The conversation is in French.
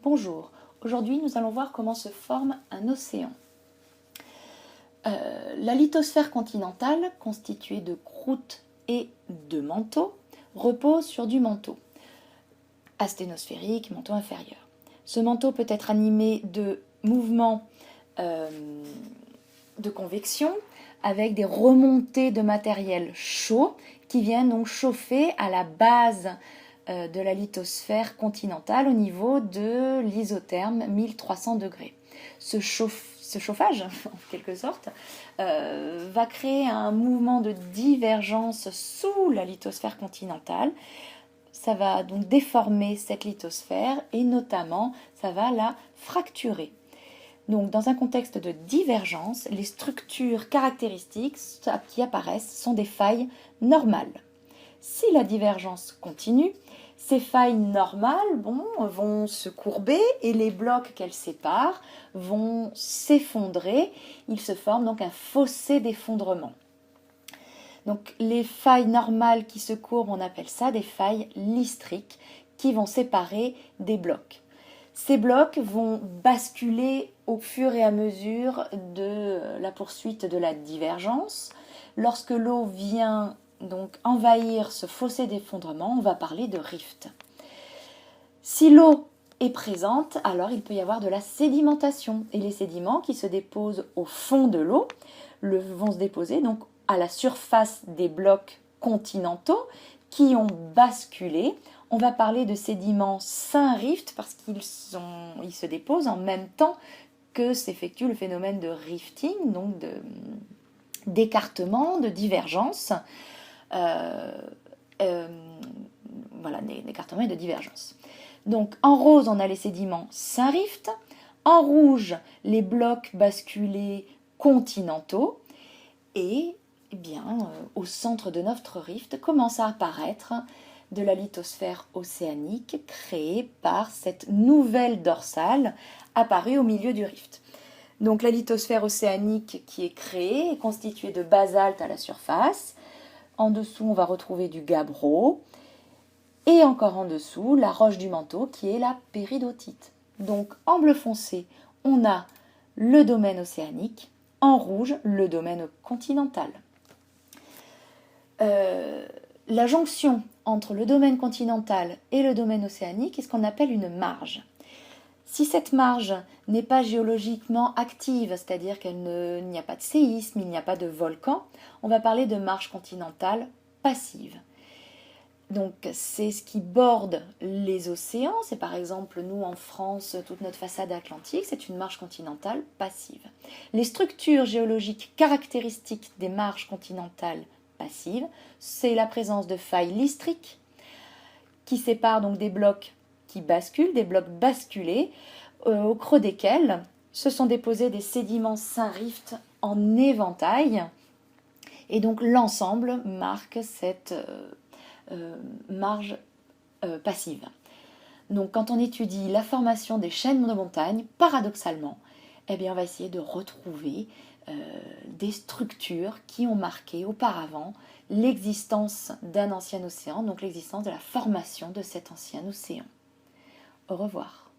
Bonjour, aujourd'hui nous allons voir comment se forme un océan. La lithosphère continentale, constituée de croûte et de manteau, repose sur du manteau asténosphérique, manteau inférieur. Ce manteau peut être animé de mouvements de convection avec des remontées de matériel chaud qui viennent donc chauffer à la base de la lithosphère continentale au niveau de l'isotherme 1300 degrés. Ce chauffage, en quelque sorte, va créer un mouvement de divergence sous la lithosphère continentale. Ça va donc déformer cette lithosphère et notamment ça va la fracturer. Donc, dans un contexte de divergence, les structures caractéristiques qui apparaissent sont des failles normales. Si la divergence continue, ces failles normales vont se courber et les blocs qu'elles séparent vont s'effondrer. Il se forme donc un fossé d'effondrement. Donc les failles normales qui se courbent, on appelle ça des failles lystriques qui vont séparer des blocs. Ces blocs vont basculer au fur et à mesure de la poursuite de la divergence. Lorsque l'eau vient donc envahir ce fossé d'effondrement, on va parler de rift. Si l'eau est présente, alors il peut y avoir de la sédimentation. Et les sédiments qui se déposent au fond de l'eau vont se déposer donc à la surface des blocs continentaux qui ont basculé. On va parler de sédiments Saint-Rift parce qu'ils se déposent en même temps que s'effectue le phénomène de rifting, donc d'écartement, de divergence. D'écartement et de divergence. Donc en rose, on a les sédiments Saint-Rift. En rouge, les blocs basculés continentaux. Et au centre de notre rift commence à apparaître de la lithosphère océanique créée par cette nouvelle dorsale apparue au milieu du rift. Donc la lithosphère océanique qui est créée est constituée de basalte à la surface. En dessous, on va retrouver du gabbro. Et encore en dessous, la roche du manteau qui est la péridotite. Donc en bleu foncé, on a le domaine océanique. En rouge, le domaine continental. La jonction entre le domaine continental et le domaine océanique est ce qu'on appelle une marge. Si cette marge n'est pas géologiquement active, c'est-à-dire qu'il n'y a pas de séisme, il n'y a pas de volcan, on va parler de marge continentale passive. Donc c'est ce qui borde les océans, c'est par exemple nous en France, toute notre façade atlantique, c'est une marge continentale passive. Les structures géologiques caractéristiques des marges continentales passives, c'est la présence de failles lystriques qui séparent donc des blocs qui basculent, des blocs basculés, au creux desquels se sont déposés des sédiments Saint-Rift en éventail. Et donc l'ensemble marque cette marge passive. Donc quand on étudie la formation des chaînes de montagne, paradoxalement, on va essayer de retrouver des structures qui ont marqué auparavant l'existence d'un ancien océan, donc l'existence de la formation de cet ancien océan. Au revoir.